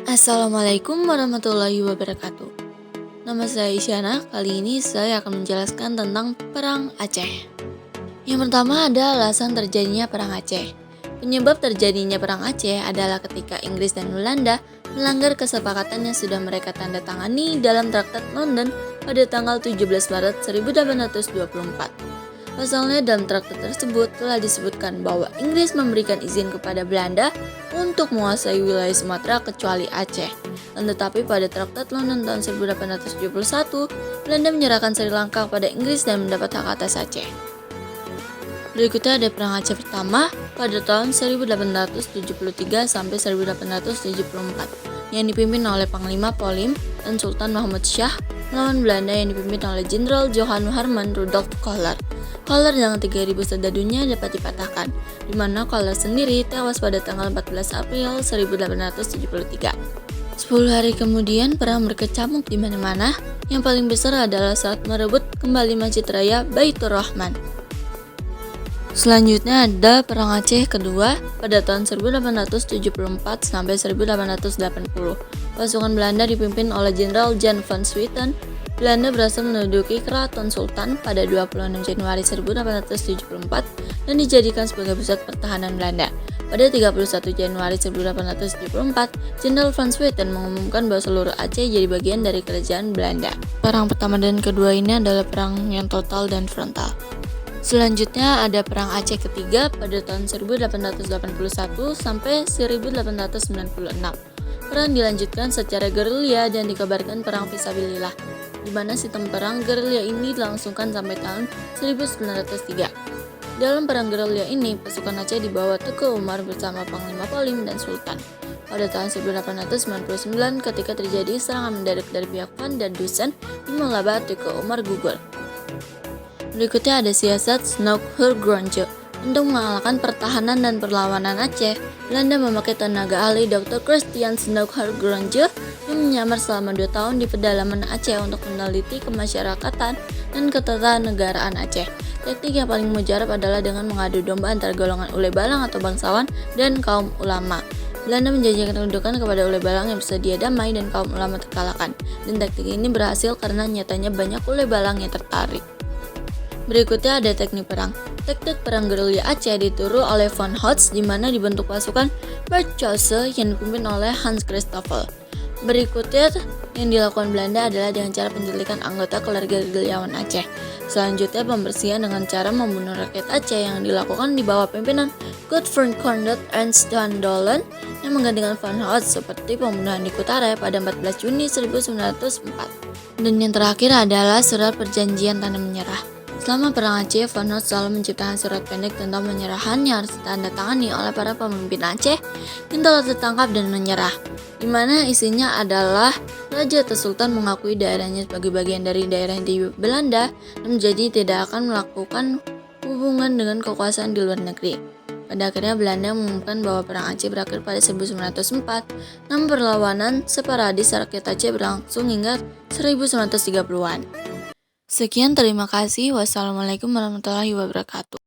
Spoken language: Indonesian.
Assalamualaikum warahmatullahi wabarakatuh. Nama saya Isyana, kali ini saya akan menjelaskan tentang Perang Aceh. Yang pertama ada alasan terjadinya Perang Aceh. Penyebab terjadinya Perang Aceh adalah ketika Inggris dan Belanda melanggar kesepakatan yang sudah mereka tanda tangani dalam Traktat London pada tanggal 17 Maret 1824. Pasalnya dalam traktat tersebut telah disebutkan bahwa Inggris memberikan izin kepada Belanda untuk menguasai wilayah Sumatera kecuali Aceh. Dan tetapi pada Traktat London tahun 1871, Belanda menyerahkan Sri Lanka kepada Inggris dan mendapat hak atas Aceh. Berikutnya ada Perang Aceh pertama pada tahun 1873 sampai 1874 yang dipimpin oleh Panglima Polim dan Sultan Mahmud Shah melawan Belanda yang dipimpin oleh Jenderal Johan Harman Rudolf Kohler. Kohler dengan 3.000 serdadunya dapat dipatahkan, di mana Kohler sendiri tewas pada tanggal 14 April 1873. 10 hari kemudian perang berkecamuk di mana-mana. Yang paling besar adalah saat merebut kembali Masjid Raya Baitur Rahman. Selanjutnya ada Perang Aceh kedua pada tahun 1874 sampai 1880. Pasukan Belanda dipimpin oleh Jenderal Jan van Swieten. Belanda berhasil menduduki Keraton Sultan pada 26 Januari 1874 dan dijadikan sebagai pusat pertahanan Belanda. Pada 31 Januari 1874, Jenderal van Swieten mengumumkan bahwa seluruh Aceh jadi bagian dari kerajaan Belanda. Perang pertama dan kedua ini adalah perang yang total dan frontal. Selanjutnya ada Perang Aceh ketiga pada tahun 1881 sampai 1896. Perang dilanjutkan secara gerilya dan dikabarkan perang fisabilillah, di mana sistem perang gerilya ini dilangsungkan sampai tahun 1903. Dalam perang gerilya ini, pasukan Aceh dibawa Teuku Umar bersama Panglima Polim dan Sultan. Pada tahun 1899, ketika terjadi serangan mendadak dari pihak Van dan Dusen, di Malaba Teuku Umar gugur. Berikutnya ada siasat Snoek Hurgronje. Untuk mengalahkan pertahanan dan perlawanan Aceh, Belanda memakai tenaga ahli Dr. Christian Snoek Hurgronje yang menyamar selama 2 tahun di pedalaman Aceh untuk meneliti kemasyarakatan dan ketatanegaraan Aceh. Teknik yang paling mujarab adalah dengan mengadu domba antara golongan Ule Balang atau bangsawan dan kaum ulama. Belanda menjanjikan kedudukan kepada Ule Balang yang bersedia damai dan kaum ulama terkalahkan. Dan teknik ini berhasil karena nyatanya banyak Ule Balang yang tertarik. Berikutnya ada teknik perang. Teknik perang gerilya Aceh dituru oleh Von Hotz, di mana dibentuk pasukan Berchtesgaden yang dipimpin oleh Hans Christoffel. Berikutnya yang dilakukan Belanda adalah dengan cara penculikan anggota keluarga gerilyawan Aceh. Selanjutnya pembersihan dengan cara membunuh rakyat Aceh yang dilakukan di bawah pimpinan Godfrey Conrad Ernst van Dolen yang menggantikan Von Hotz, seperti pembunuhan di Kutare pada 14 Juni 1904. Dan yang terakhir adalah surat perjanjian tanda menyerah. Selama Perang Aceh, Von Hotz selalu menciptakan surat pendek tentang penyerahan yang harus ditandatangani oleh para pemimpin Aceh yang telah tertangkap dan menyerah, di mana isinya adalah Raja atau Sultan mengakui daerahnya sebagai bagian dari daerah di Belanda dan menjadi tidak akan melakukan hubungan dengan kekuasaan di luar negeri. Pada akhirnya Belanda mengumumkan bahwa Perang Aceh berakhir pada 1904, namun perlawanan separatis rakyat Aceh berlangsung hingga 1930-an. Sekian, terima kasih. Wassalamualaikum warahmatullahi wabarakatuh.